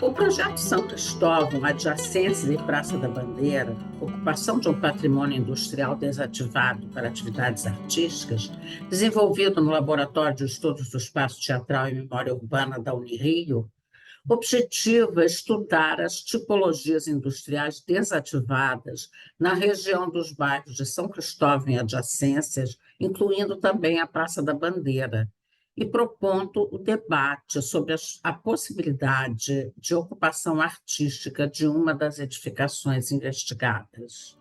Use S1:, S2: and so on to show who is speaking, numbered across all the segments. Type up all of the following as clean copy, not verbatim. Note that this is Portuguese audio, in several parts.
S1: O projeto São Cristóvão, adjacências e Praça da Bandeira, ocupação de um patrimônio industrial desativado para atividades artísticas, desenvolvido no Laboratório de Estudos do Espaço Teatral e Memória Urbana da Unirio, objetiva estudar as tipologias industriais desativadas na região dos bairros de São Cristóvão e adjacências, incluindo também a Praça da Bandeira, e propondo o debate sobre a possibilidade de ocupação artística de uma das edificações investigadas.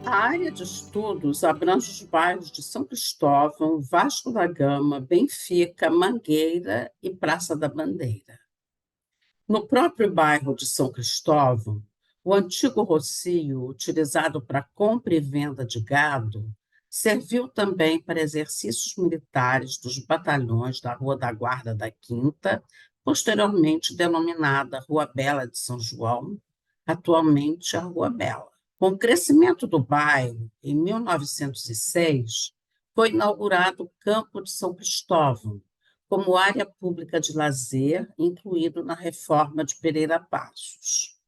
S1: A área de estudos abrange os bairros de São Cristóvão, Vasco da Gama, Benfica, Mangueira e Praça da Bandeira. No próprio bairro de São Cristóvão, o antigo rocio, utilizado para compra e venda de gado, serviu também para exercícios militares dos batalhões da Rua da Guarda da Quinta, posteriormente denominada Rua Bela de São João, atualmente a Rua Bela. Com o crescimento do bairro, em 1906, foi inaugurado o Campo de São Cristóvão, como área pública de lazer, incluído na reforma de Pereira Passos.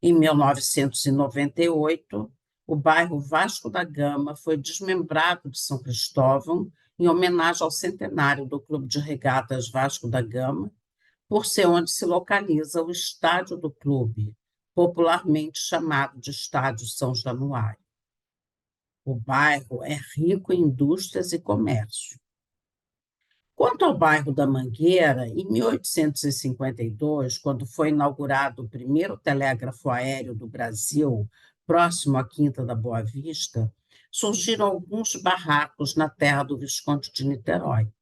S1: Em 1998, o bairro Vasco da Gama foi desmembrado de São Cristóvão em homenagem ao centenário do Clube de Regatas Vasco da Gama, por ser onde se localiza o estádio do clube, popularmente chamado de Estádio São Januário. O bairro é rico em indústrias e comércio. Quanto ao bairro da Mangueira, em 1852, quando foi inaugurado o primeiro telégrafo aéreo do Brasil, próximo à Quinta da Boa Vista, surgiram alguns barracos na terra do Visconde de Niterói.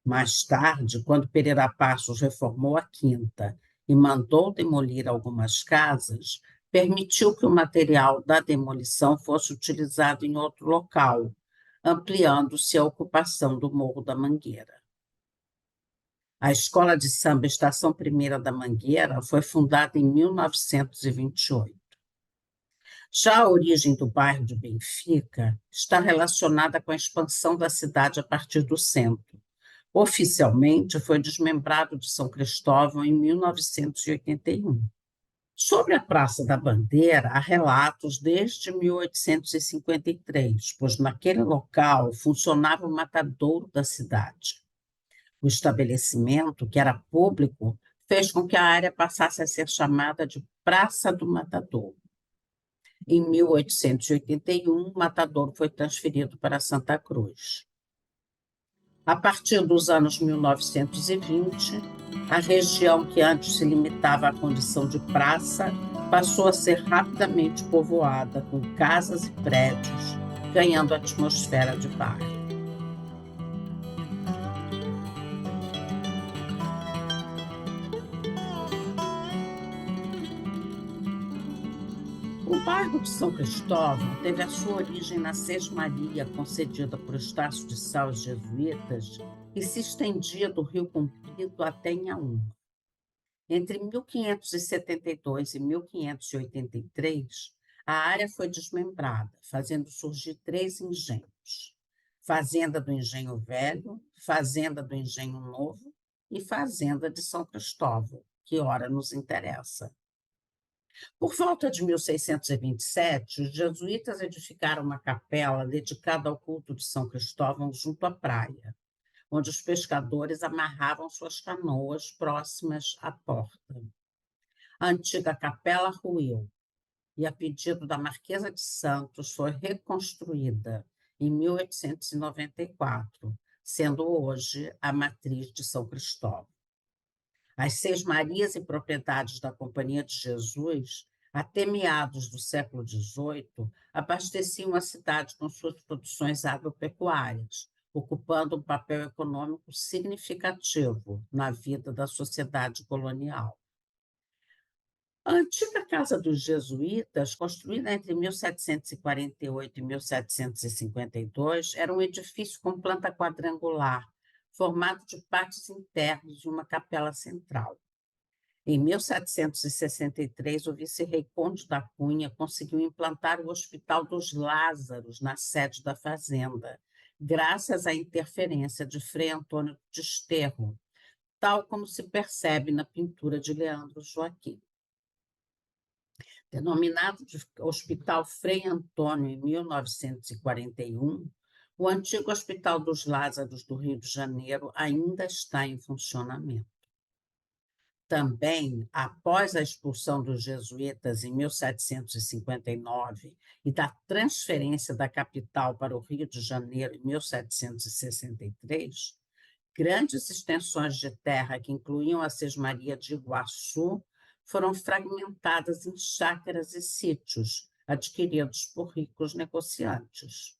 S1: Mais tarde, quando Pereira Passos reformou a Quinta e mandou demolir algumas casas, permitiu que o material da demolição fosse utilizado em outro local, ampliando-se a ocupação do Morro da Mangueira. A Escola de Samba Estação Primeira da Mangueira foi fundada em 1928. Já a origem do bairro de Benfica está relacionada com a expansão da cidade a partir do centro. Oficialmente, foi desmembrado de São Cristóvão em 1981. Sobre a Praça da Bandeira, há relatos desde 1853, pois naquele local funcionava o matadouro da cidade. O estabelecimento, que era público, fez com que a área passasse a ser chamada de Praça do Matadouro. Em 1881, o matadouro foi transferido para Santa Cruz. A partir dos anos 1920, a região que antes se limitava à condição de praça passou a ser rapidamente povoada com casas e prédios, ganhando atmosfera de bairro. O bairro de São Cristóvão teve a sua origem na sesmaria concedida por Estácio de Sá aos jesuítas e se estendia do Rio Comprido até Inhaúma. Entre 1572 e 1583, a área foi desmembrada, fazendo surgir 3 engenhos: Fazenda do Engenho Velho, Fazenda do Engenho Novo e Fazenda de São Cristóvão, que ora nos interessa. Por volta de 1627, os jesuítas edificaram uma capela dedicada ao culto de São Cristóvão junto à praia, onde os pescadores amarravam suas canoas próximas à porta. A antiga capela ruiu e, a pedido da Marquesa de Santos, foi reconstruída em 1894, sendo hoje a matriz de São Cristóvão. As Sesmarias e propriedades da Companhia de Jesus, até meados do século XVIII, abasteciam a cidade com suas produções agropecuárias, ocupando um papel econômico significativo na vida da sociedade colonial. A antiga Casa dos Jesuítas, construída entre 1748 e 1752, era um edifício com planta quadrangular, formado de pátios internos e uma capela central. Em 1763, o vice-rei Conde da Cunha conseguiu implantar o Hospital dos Lázaros na sede da fazenda, graças à interferência de Frei Antônio de Desterro, tal como se percebe na pintura de Leandro Joaquim. Denominado de Hospital Frei Antônio em 1941, o antigo Hospital dos Lázaros do Rio de Janeiro ainda está em funcionamento. Também, após a expulsão dos jesuítas em 1759 e da transferência da capital para o Rio de Janeiro em 1763, grandes extensões de terra que incluíam a Sesmaria de Iguaçu foram fragmentadas em chácaras e sítios adquiridos por ricos negociantes.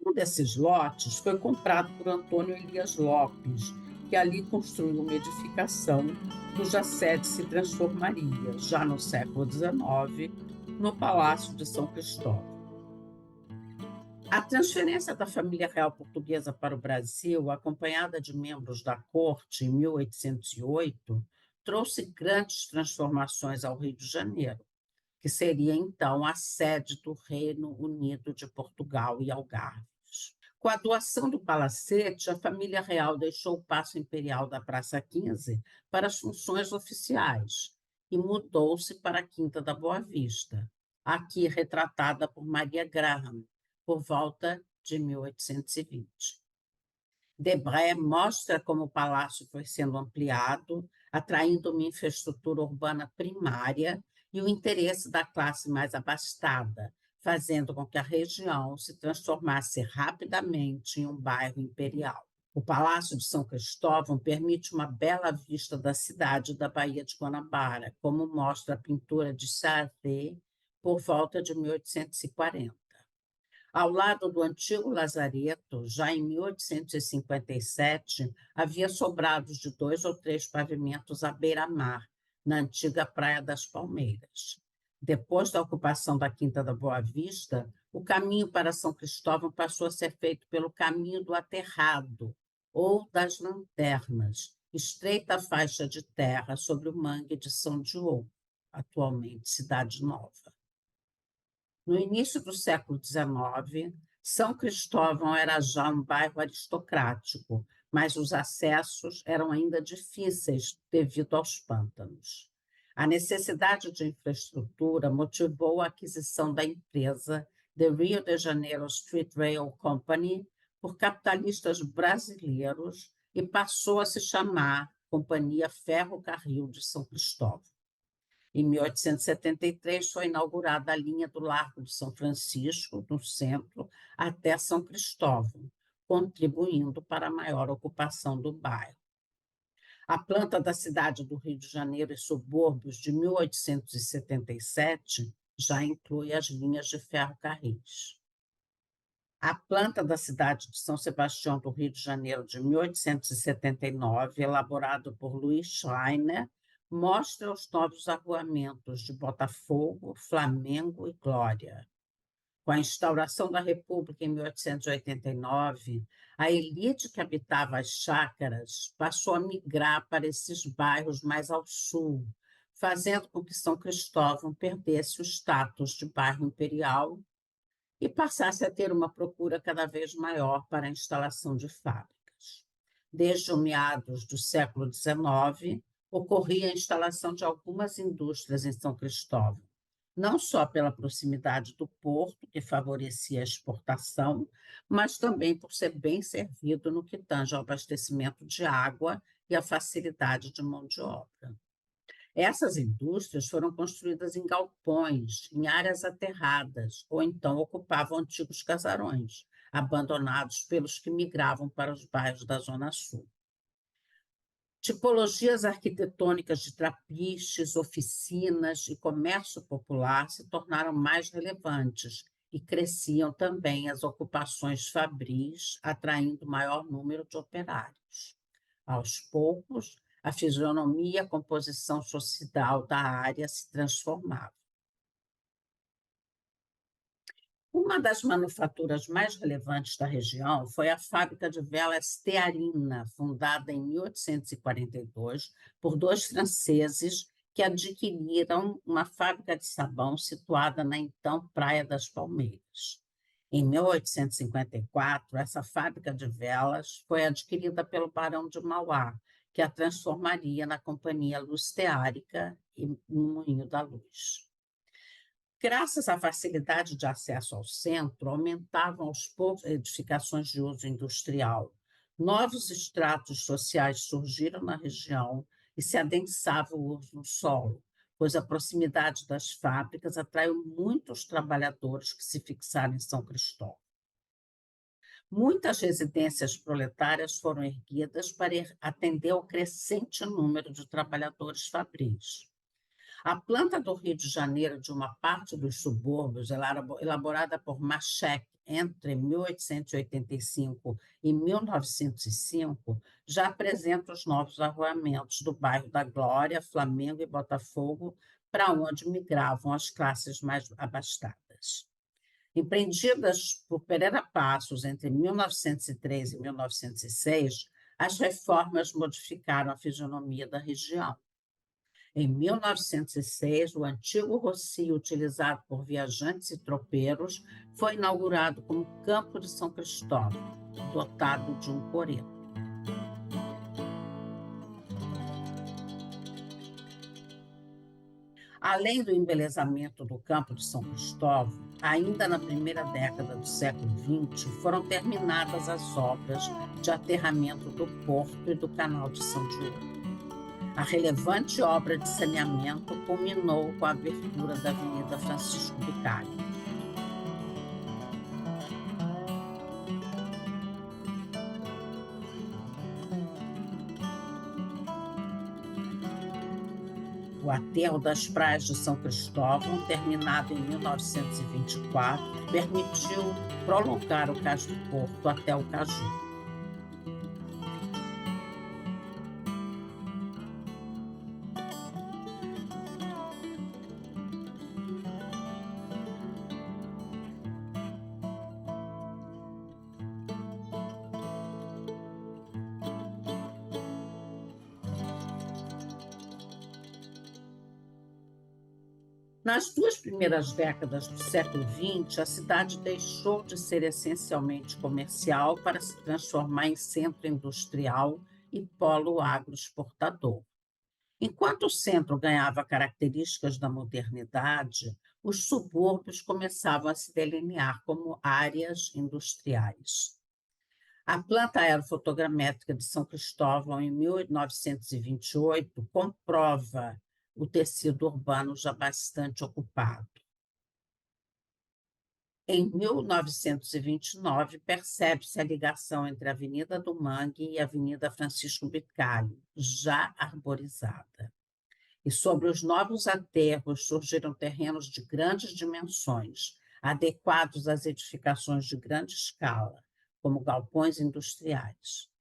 S1: Um desses lotes foi comprado por Antônio Elias Lopes, que ali construiu uma edificação cuja sede se transformaria, já no século XIX, no Palácio de São Cristóvão. A transferência da família real portuguesa para o Brasil, acompanhada de membros da corte em 1808, trouxe grandes transformações ao Rio de Janeiro, que seria então a sede do Reino Unido de Portugal e Algarves. Com a doação do palacete, a família real deixou o Paço Imperial da Praça 15 para as funções oficiais e mudou-se para a Quinta da Boa Vista, aqui retratada por Maria Graham, por volta de 1820. Debré mostra como o palácio foi sendo ampliado, atraindo uma infraestrutura urbana primária e o interesse da classe mais abastada, fazendo com que a região se transformasse rapidamente em um bairro imperial. O Palácio de São Cristóvão permite uma bela vista da cidade da Baía de Guanabara, como mostra a pintura de Charvet por volta de 1840. Ao lado do antigo lazareto, já em 1857, havia sobrados de 2 ou 3 pavimentos à beira-mar, na antiga Praia das Palmeiras. Depois da ocupação da Quinta da Boa Vista, o caminho para São Cristóvão passou a ser feito pelo Caminho do Aterrado, ou das Lanternas, estreita faixa de terra sobre o mangue de São Diogo, atualmente Cidade Nova. No início do século XIX, São Cristóvão era já um bairro aristocrático, mas os acessos eram ainda difíceis devido aos pântanos. A necessidade de infraestrutura motivou a aquisição da empresa The Rio de Janeiro Street Rail Company por capitalistas brasileiros e passou a se chamar Companhia Ferrocarril de São Cristóvão. Em 1873, foi inaugurada a linha do Largo de São Francisco, no centro, até São Cristóvão, contribuindo para a maior ocupação do bairro. A planta da cidade do Rio de Janeiro e subúrbios de 1877 já inclui as linhas de ferrocarris. A planta da cidade de São Sebastião do Rio de Janeiro de 1879, elaborado por Luiz Schreiner, mostra os novos arruamentos de Botafogo, Flamengo e Glória. Com a instauração da República em 1889, a elite que habitava as chácaras passou a migrar para esses bairros mais ao sul, fazendo com que São Cristóvão perdesse o status de bairro imperial e passasse a ter uma procura cada vez maior para a instalação de fábricas. Desde os meados do século XIX, ocorria a instalação de algumas indústrias em São Cristóvão, não só pela proximidade do porto, que favorecia a exportação, mas também por ser bem servido no que tange ao abastecimento de água e a facilidade de mão de obra. Essas indústrias foram construídas em galpões, em áreas aterradas, ou então ocupavam antigos casarões, abandonados pelos que migravam para os bairros da Zona Sul. Tipologias arquitetônicas de trapiches, oficinas e comércio popular se tornaram mais relevantes e cresciam também as ocupações fabris, atraindo maior número de operários. Aos poucos, a fisionomia e a composição social da área se transformavam. Uma das manufaturas mais relevantes da região foi a fábrica de velas Stearina, fundada em 1842 por 2 franceses que adquiriram uma fábrica de sabão situada na então Praia das Palmeiras. Em 1854, essa fábrica de velas foi adquirida pelo Barão de Mauá, que a transformaria na Companhia Luz Teárica e no Moinho da Luz. Graças à facilidade de acesso ao centro, aumentavam aos poucos edificações de uso industrial. Novos estratos sociais surgiram na região e se adensava o uso do solo, pois a proximidade das fábricas atraiu muitos trabalhadores que se fixaram em São Cristóvão. Muitas residências proletárias foram erguidas para atender ao crescente número de trabalhadores fabris. A planta do Rio de Janeiro de uma parte dos subúrbios, elaborada por Machek entre 1885 e 1905, já apresenta os novos arruamentos do bairro da Glória, Flamengo e Botafogo, para onde migravam as classes mais abastadas. Empreendidas por Pereira Passos entre 1903 e 1906, as reformas modificaram a fisionomia da região. Em 1906, o antigo rocio utilizado por viajantes e tropeiros foi inaugurado como Campo de São Cristóvão, dotado de um coreto. Além do embelezamento do Campo de São Cristóvão, ainda na primeira década do século XX, foram terminadas as obras de aterramento do Porto e do Canal de São Diogo. A relevante obra de saneamento culminou com a abertura da Avenida Francisco Bicalho. O aterro das praias de São Cristóvão, terminado em 1924, permitiu prolongar o Cais do Porto até o Caju. Nas duas primeiras décadas do século XX, a cidade deixou de ser essencialmente comercial para se transformar em centro industrial e polo agroexportador. Enquanto o centro ganhava características da modernidade, os subúrbios começavam a se delinear como áreas industriais. A planta aerofotogramétrica de São Cristóvão, em 1928, comprova o tecido urbano já bastante ocupado. Em 1929, percebe-se a ligação entre a Avenida do Mangue e a Avenida Francisco Bicalho, já arborizada. E sobre os novos aterros surgiram terrenos de grandes dimensões, adequados às edificações de grande escala, como galpões industriais.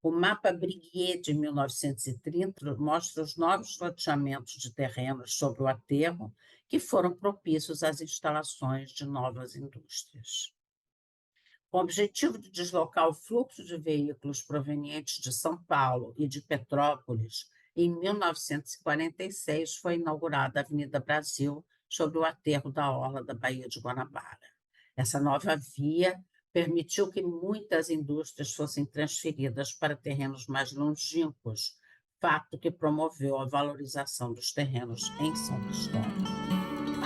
S1: O mapa Briguier, de 1930, mostra os novos loteamentos de terrenos sobre o aterro que foram propícios às instalações de novas indústrias. Com o objetivo de deslocar o fluxo de veículos provenientes de São Paulo e de Petrópolis, em 1946 foi inaugurada a Avenida Brasil, sobre o aterro da orla da Baía de Guanabara. Essa nova via permitiu que muitas indústrias fossem transferidas para terrenos mais longínquos, fato que promoveu a valorização dos terrenos em São Cristóvão.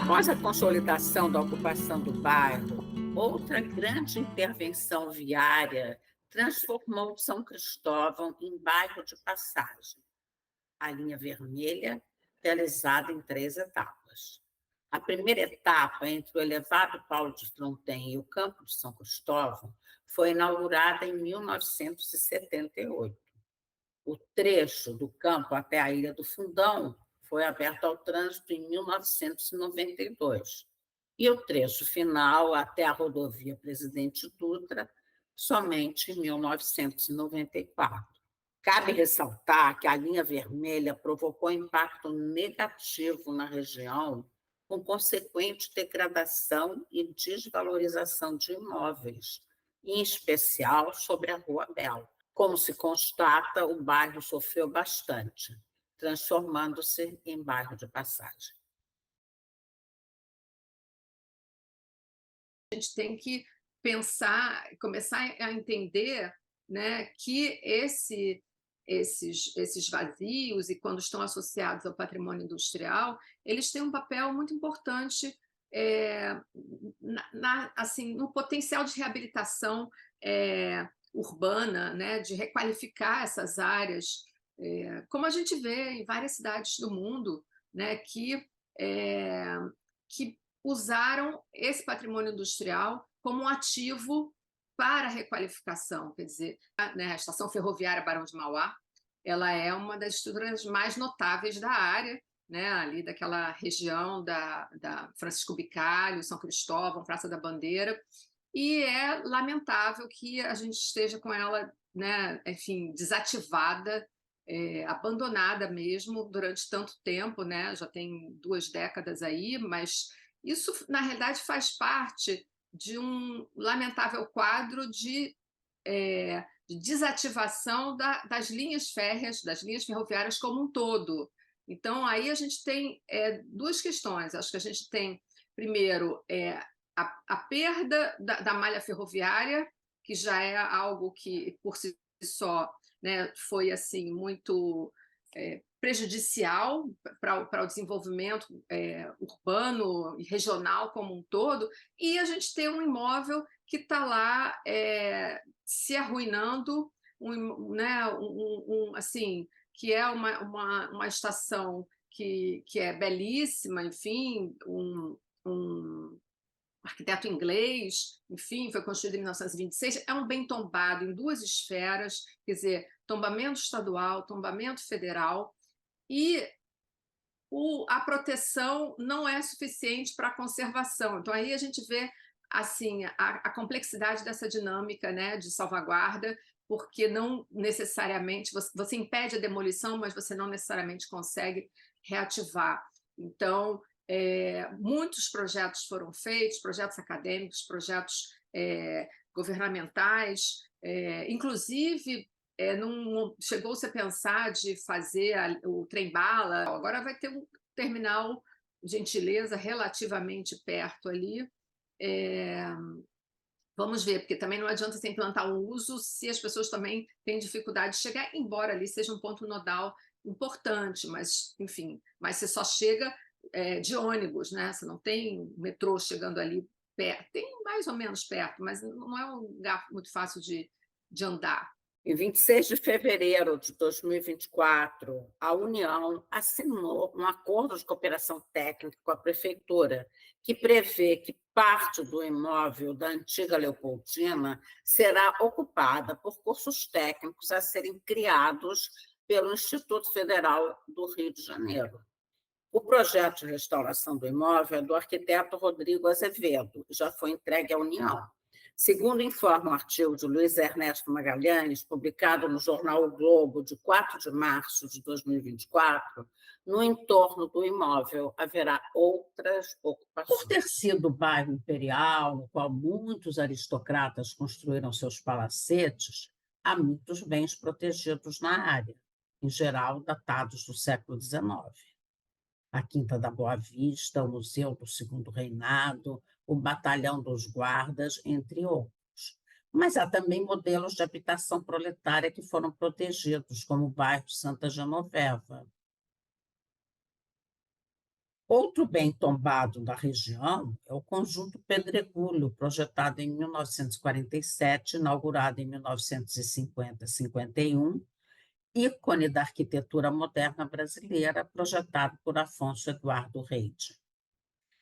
S1: Após a consolidação da ocupação do bairro, outra grande intervenção viária transformou São Cristóvão em bairro de passagem. A linha vermelha, realizada em 3 etapas. A primeira etapa, entre o elevado Paulo de Fronten e o Campo de São Cristóvão, foi inaugurada em 1978. O trecho do campo até a Ilha do Fundão foi aberto ao trânsito em 1992. E o trecho final, até a rodovia Presidente Dutra, somente em 1994. Cabe ressaltar que a linha vermelha provocou impacto negativo na região, com consequente degradação e desvalorização de imóveis, em especial sobre a Rua Bela. Como se constata, o bairro sofreu bastante. transformando-se em bairro de passagem.
S2: A gente tem que pensar, começar a entender, né, que esses vazios, e quando estão associados ao patrimônio industrial, eles têm um papel muito importante assim, no potencial de reabilitação urbana, né, de requalificar essas áreas, como a gente vê em várias cidades do mundo, né, é, que usaram esse patrimônio industrial como um ativo para a requalificação. Quer dizer, né, a estação ferroviária Barão de Mauá, ela é uma das estruturas mais notáveis da área, né, ali daquela região da Francisco Bicalho, São Cristóvão, Praça da Bandeira, e é lamentável que a gente esteja com ela, né, enfim, desativada, abandonada mesmo durante tanto tempo, né? Já tem 2 décadas aí, mas isso, na realidade, faz parte de um lamentável quadro de desativação das linhas férreas, das linhas ferroviárias como um todo. Então, aí a gente tem 2 questões. Acho que a gente tem, primeiro, a perda da malha ferroviária, que já é algo que, por si só, né, foi assim muito prejudicial para o desenvolvimento urbano e regional como um todo, e a gente tem um imóvel que está lá se arruinando, né, assim, que é uma estação que é belíssima, enfim, um arquiteto inglês, enfim, foi construído em 1926, é um bem tombado em 2 esferas, quer dizer, tombamento estadual, tombamento federal, e a proteção não é suficiente para a conservação. Então, aí a gente vê assim a complexidade dessa dinâmica, né, de salvaguarda, porque não necessariamente você impede a demolição, mas você não necessariamente consegue reativar. Então, muitos projetos foram feitos, projetos acadêmicos, projetos governamentais, inclusive não chegou-se a pensar de fazer o trem-bala. Agora vai ter um terminal Gentileza relativamente perto ali. Vamos ver, porque também não adianta você implantar um uso se as pessoas também têm dificuldade de chegar, embora ali seja um ponto nodal importante, mas, enfim, mas você só chega de ônibus, né? Você não tem metrô chegando ali perto. Tem mais ou menos perto, mas não é um lugar muito fácil de andar.
S1: Em 26 de fevereiro de 2024, a União assinou um acordo de cooperação técnica com a Prefeitura, que prevê que parte do imóvel da antiga Leopoldina será ocupada por cursos técnicos a serem criados pelo Instituto Federal do Rio de Janeiro. O projeto de restauração do imóvel é do arquiteto Rodrigo Azevedo, já foi entregue à União. Segundo informa um artigo de Luiz Ernesto Magalhães, publicado no jornal O Globo, de 4 de março de 2024, no entorno do imóvel haverá outras ocupações. Por ter sido o bairro imperial, no qual muitos aristocratas construíram seus palacetes, há muitos bens protegidos na área, em geral datados do século XIX. A Quinta da Boa Vista, o Museu do Segundo Reinado, o Batalhão dos Guardas, entre outros. Mas há também modelos de habitação proletária que foram protegidos, como o bairro Santa Genoveva. Outro bem tombado da região é o Conjunto Pedregulho, projetado em 1947, inaugurado em 1950-51, ícone da arquitetura moderna brasileira, projetado por Afonso Eduardo Reide.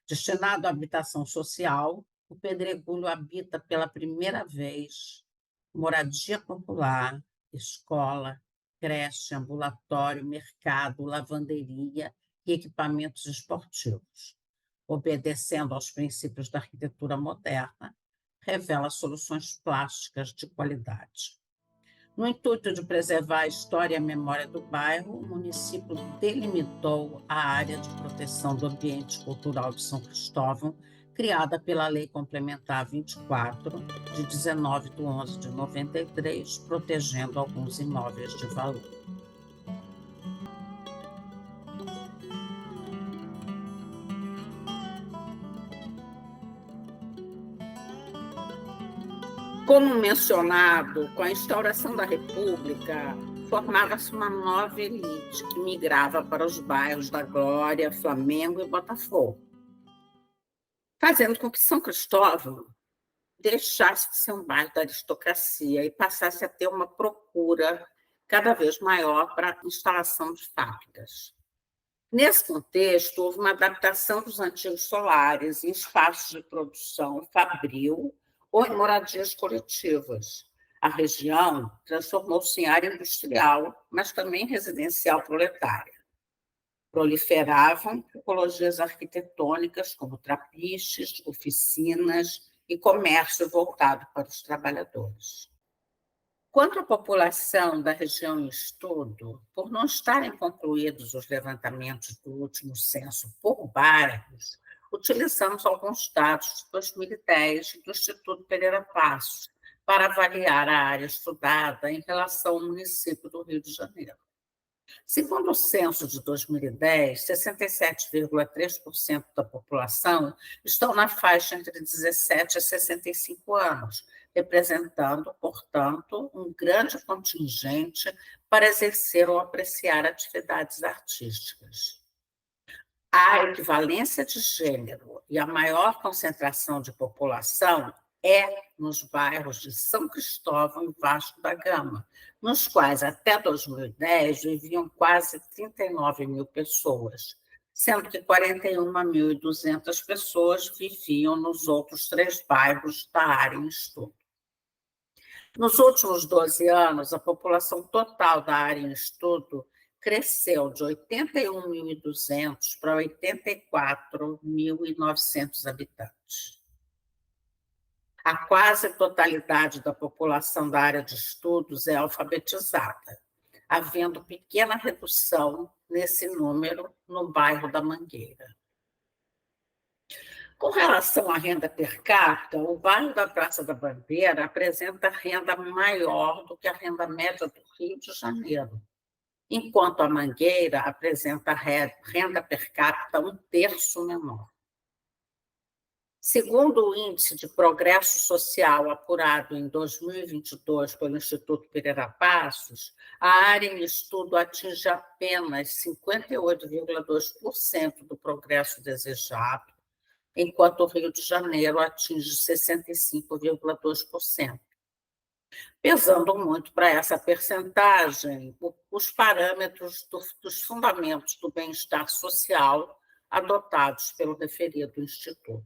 S1: Destinado à habitação social, o Pedregulho habita pela primeira vez moradia popular, escola, creche, ambulatório, mercado, lavanderia e equipamentos esportivos. Obedecendo aos princípios da arquitetura moderna, revela soluções plásticas de qualidade. No intuito de preservar a história e a memória do bairro, o município delimitou a área de proteção do ambiente cultural de São Cristóvão, criada pela Lei Complementar 24, de 19 de 11 de 93, protegendo alguns imóveis de valor. Como mencionado, com a instauração da República, formava-se uma nova elite que migrava para os bairros da Glória, Flamengo e Botafogo, fazendo com que São Cristóvão deixasse de ser um bairro da aristocracia e passasse a ter uma procura cada vez maior para a instalação de fábricas. Nesse contexto, houve uma adaptação dos antigos solares em espaços de produção fabril ou em moradias coletivas. A região transformou-se em área industrial, mas também residencial proletária. Proliferavam tipologias arquitetônicas como trapiches, oficinas e comércio voltado para os trabalhadores. Quanto à população da região em estudo, por não estarem concluídos os levantamentos do último censo por bairros, utilizamos alguns dados de 2010 do Instituto Pereira Passos para avaliar a área estudada em relação ao município do Rio de Janeiro. Segundo o censo de 2010, 67,3% da população estão na faixa entre 17 e 65 anos, representando, portanto, um grande contingente para exercer ou apreciar atividades artísticas. A equivalência de gênero e a maior concentração de população é nos bairros de São Cristóvão e Vasco da Gama, nos quais, até 2010, viviam quase 39 mil pessoas, sendo que 41.200 pessoas viviam nos outros 3 bairros da área em estudo. Nos últimos 12 anos, a população total da área em estudo cresceu de 81.200 para 84.900 habitantes. A quase totalidade da população da área de estudos é alfabetizada, havendo pequena redução nesse número no bairro da Mangueira. Com relação à renda per capita, o bairro da Praça da Bandeira apresenta renda maior do que a renda média do Rio de Janeiro, enquanto a Mangueira apresenta renda per capita 1/3 menor. Segundo o Índice de Progresso Social apurado em 2022 pelo Instituto Pereira Passos, a área em estudo atinge apenas 58,2% do progresso desejado, enquanto o Rio de Janeiro atinge 65,2%. Pesando muito para essa percentagem os parâmetros dos fundamentos do bem-estar social adotados pelo referido instituto.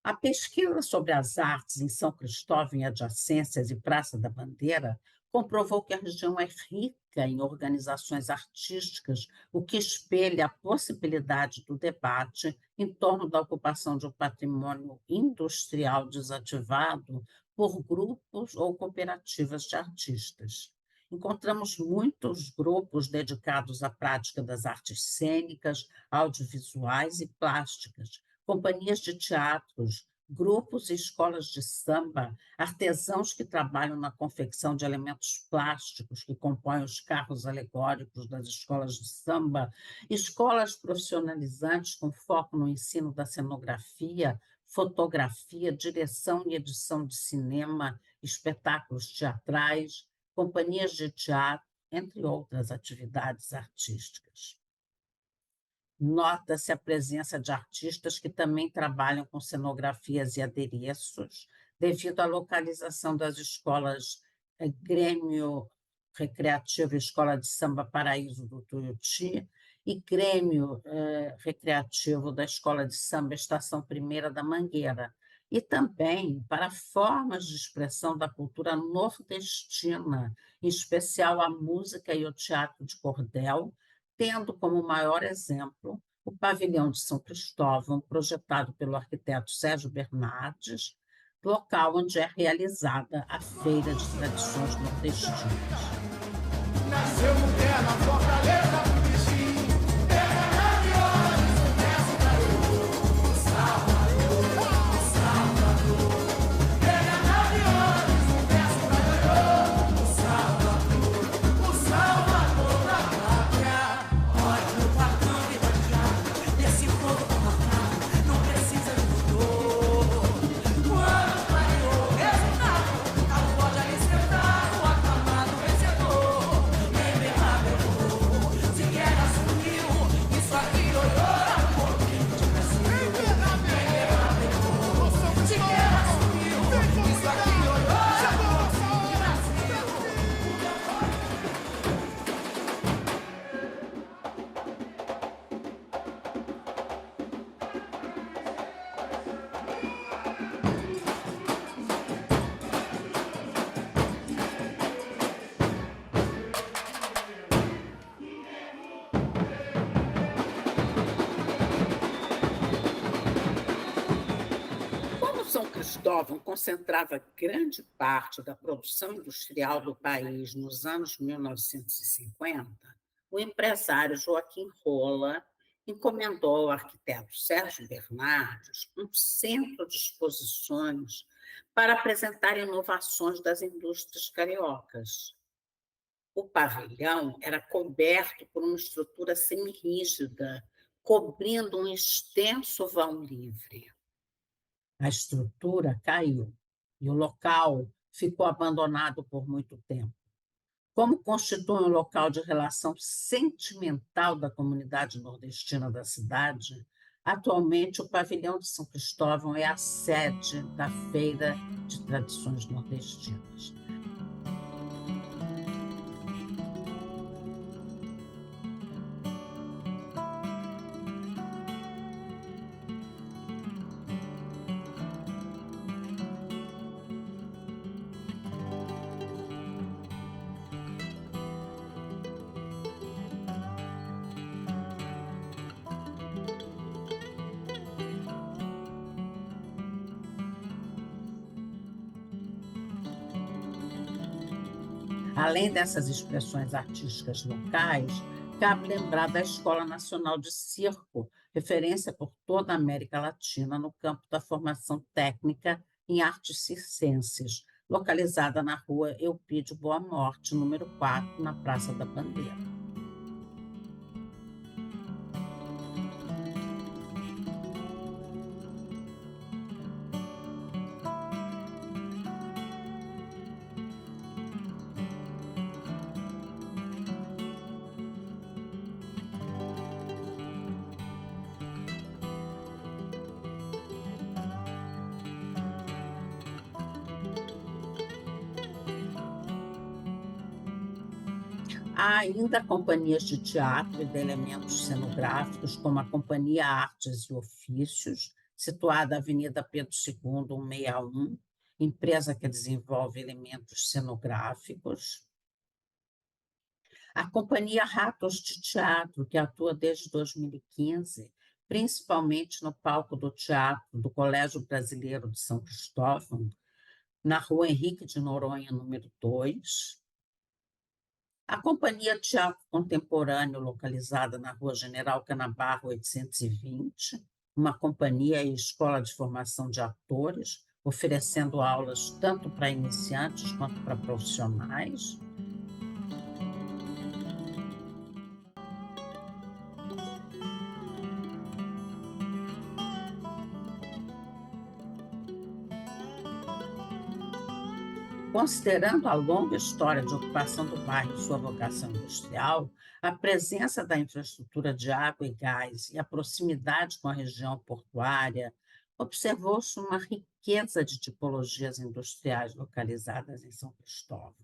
S1: A pesquisa sobre as artes em São Cristóvão e adjacências e Praça da Bandeira comprovou que a região é rica em organizações artísticas, o que espelha a possibilidade do debate em torno da ocupação de um patrimônio industrial desativado por grupos ou cooperativas de artistas. Encontramos muitos grupos dedicados à prática das artes cênicas, audiovisuais e plásticas, companhias de teatros, grupos e escolas de samba, artesãos que trabalham na confecção de elementos plásticos que compõem os carros alegóricos das escolas de samba, escolas profissionalizantes com foco no ensino da cenografia, fotografia, direção e edição de cinema, espetáculos teatrais, companhias de teatro, entre outras atividades artísticas. Nota-se a presença de artistas que também trabalham com cenografias e adereços, devido à localização das escolas Grêmio Recreativo e Escola de Samba Paraíso do Tuiuti e Grêmio Recreativo da Escola de Samba Estação Primeira da Mangueira, e também para formas de expressão da cultura nordestina, em especial a música e o teatro de cordel, tendo como maior exemplo o pavilhão de São Cristóvão, projetado pelo arquiteto Sérgio Bernardes, local onde é realizada a Feira de Tradições Nordestinas.
S3: Nasceu mulher na Fortaleza do Bichinho, terra maravilhosa, sucesso garoto, Salvador, Salvador. Terra maravilhosa, sucesso garoto, Salvador, o Salvador da pátria. Olha no patrão e vai cá, desse povo compactado, não precisa de doutor. Quando clareou,
S1: Cristóvão concentrava grande parte da produção industrial do país nos anos 1950, o empresário Joaquim Rola encomendou ao arquiteto Sérgio Bernardes um centro de exposições para apresentar inovações das indústrias cariocas. O pavilhão era coberto por uma estrutura semirrígida, cobrindo um extenso vão livre. A estrutura caiu e o local ficou abandonado por muito tempo. Como constitui um local de relação sentimental da comunidade nordestina da cidade, atualmente o pavilhão de São Cristóvão é a sede da Feira de Tradições Nordestinas. Além dessas expressões artísticas locais, cabe lembrar da Escola Nacional de Circo, referência por toda a América Latina no campo da formação técnica em artes circenses, localizada na rua Eupídio Boa Morte, número 4, na Praça da Bandeira. Há ainda companhias de teatro e de elementos cenográficos, como a Companhia Artes e Ofícios, situada na Avenida Pedro II, 161, empresa que desenvolve elementos cenográficos. A Companhia Ratos de Teatro, que atua desde 2015, principalmente no palco do teatro do Colégio Brasileiro de São Cristóvão, na Rua Henrique de Noronha, número 2. A Companhia Teatro Contemporâneo, localizada na Rua General Canabarro 820, uma companhia e escola de formação de atores, oferecendo aulas tanto para iniciantes quanto para profissionais. Considerando a longa história de ocupação do bairro e sua vocação industrial, a presença da infraestrutura de água e gás e a proximidade com a região portuária, observou-se uma riqueza de tipologias industriais localizadas em São Cristóvão.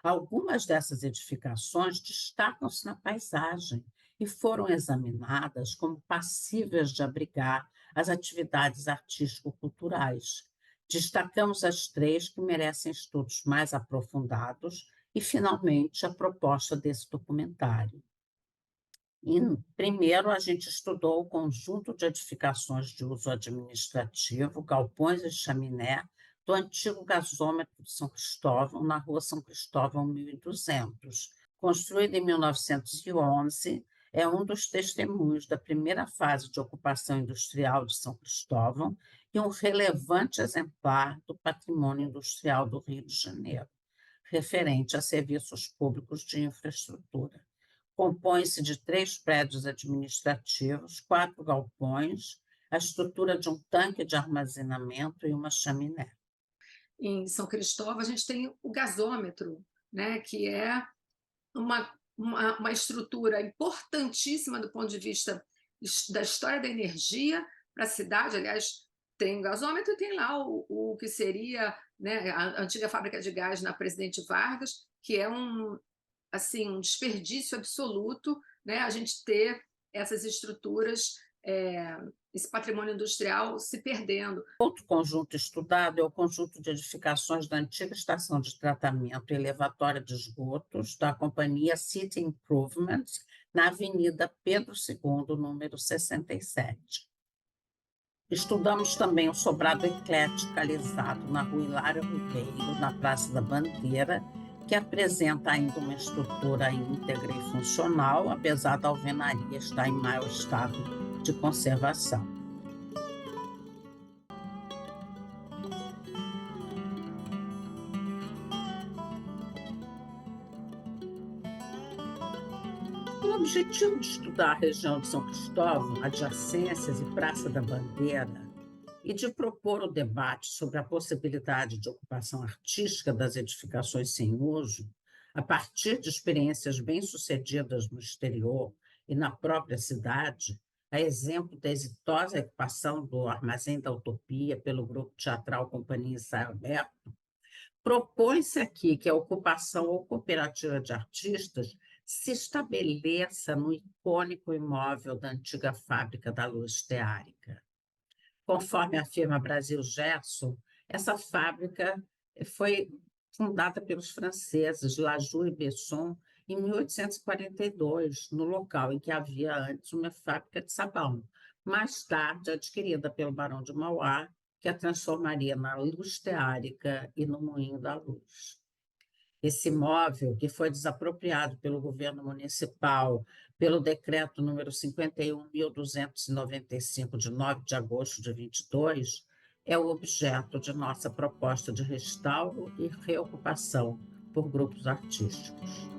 S1: Algumas dessas edificações destacam-se na paisagem e foram examinadas como passíveis de abrigar as atividades artístico-culturais. Destacamos as 3 que merecem estudos mais aprofundados e, finalmente, a proposta desse documentário. Primeiro, a gente estudou o conjunto de edificações de uso administrativo, galpões e chaminé, do antigo gasômetro de São Cristóvão, na Rua São Cristóvão 1200. Construído em 1911, é um dos testemunhos da primeira fase de ocupação industrial de São Cristóvão e um relevante exemplar do patrimônio industrial do Rio de Janeiro, referente a serviços públicos de infraestrutura. Compõe-se de 3 prédios administrativos, 4 galpões, a estrutura de um tanque de armazenamento e uma chaminé.
S2: Em São Cristóvão, a gente tem o gasômetro, né, que é uma estrutura importantíssima do ponto de vista da história da energia para a cidade. Aliás, tem o gasômetro e tem lá o que seria, né, a antiga fábrica de gás na Presidente Vargas, que é um desperdício absoluto, né, a gente ter essas estruturas, esse patrimônio industrial se perdendo.
S1: Outro conjunto estudado é o conjunto de edificações da antiga estação de tratamento e elevatória de esgotos da companhia City Improvements, na Avenida Pedro II, número 67. Estudamos também o sobrado eclético alisado na Rua Hilário Ribeiro, na Praça da Bandeira, que apresenta ainda uma estrutura íntegra e funcional, apesar da alvenaria estar em mau estado de conservação. Com o objetivo de estudar a região de São Cristóvão, adjacências e Praça da Bandeira, e de propor o debate sobre a possibilidade de ocupação artística das edificações sem uso, a partir de experiências bem-sucedidas no exterior e na própria cidade, a exemplo da exitosa ocupação do Armazém da Utopia pelo grupo teatral Companhia Ensaio Aberto, propõe-se aqui que a ocupação ou cooperativa de artistas se estabeleça no icônico imóvel da antiga fábrica da luz teárica. Conforme afirma Brasil Gerson, essa fábrica foi fundada pelos franceses Lajoux e Besson em 1842, no local em que havia antes uma fábrica de sabão, mais tarde adquirida pelo Barão de Mauá, que a transformaria na luz teárica e no Moinho da Luz. Esse imóvel, que foi desapropriado pelo governo municipal pelo decreto número 51.295, de 9 de agosto de 22, é o objeto de nossa proposta de restauro e reocupação por grupos artísticos.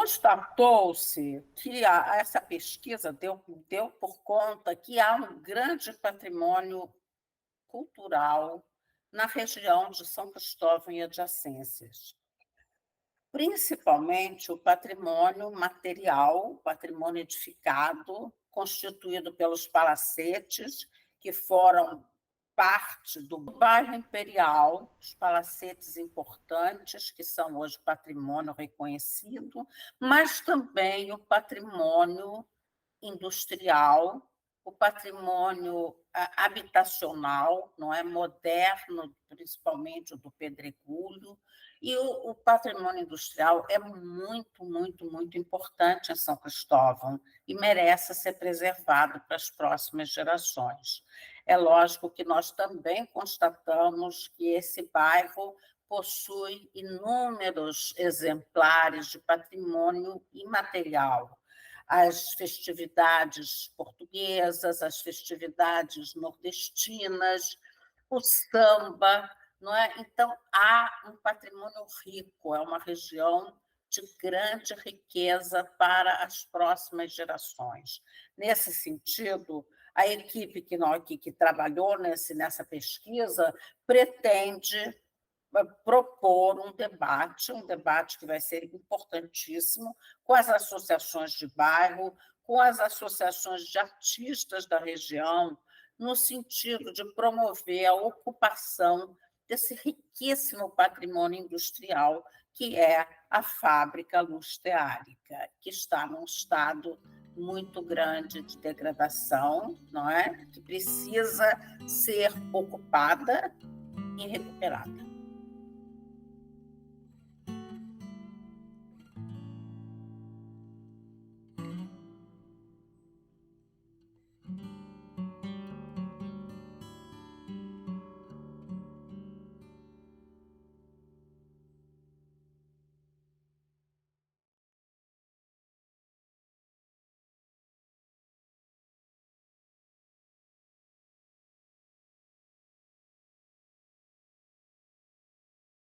S1: Constatou-se que essa pesquisa deu por conta que há um grande patrimônio cultural na região de São Cristóvão e adjacências, principalmente o patrimônio material, o patrimônio edificado, constituído pelos palacetes, que foram parte do bairro Imperial, os palacetes importantes, que são hoje patrimônio reconhecido, mas também o patrimônio industrial o patrimônio habitacional, não é, moderno, principalmente o do pedregulho, e o patrimônio industrial é muito, muito, muito importante em São Cristóvão e merece ser preservado para as próximas gerações. É lógico que nós também constatamos que esse bairro possui inúmeros exemplares de patrimônio imaterial, as festividades portuguesas, as festividades nordestinas, o samba, não é? Então, há um patrimônio rico, é uma região de grande riqueza para as próximas gerações. Nesse sentido, a equipe que trabalhou nessa pesquisa pretende propor um debate que vai ser importantíssimo com as associações de bairro, com as associações de artistas da região, no sentido de promover a ocupação desse riquíssimo patrimônio industrial que é a fábrica Luz-Teárica, que está num estado muito grande de degradação, não é? Que precisa ser ocupada e recuperada.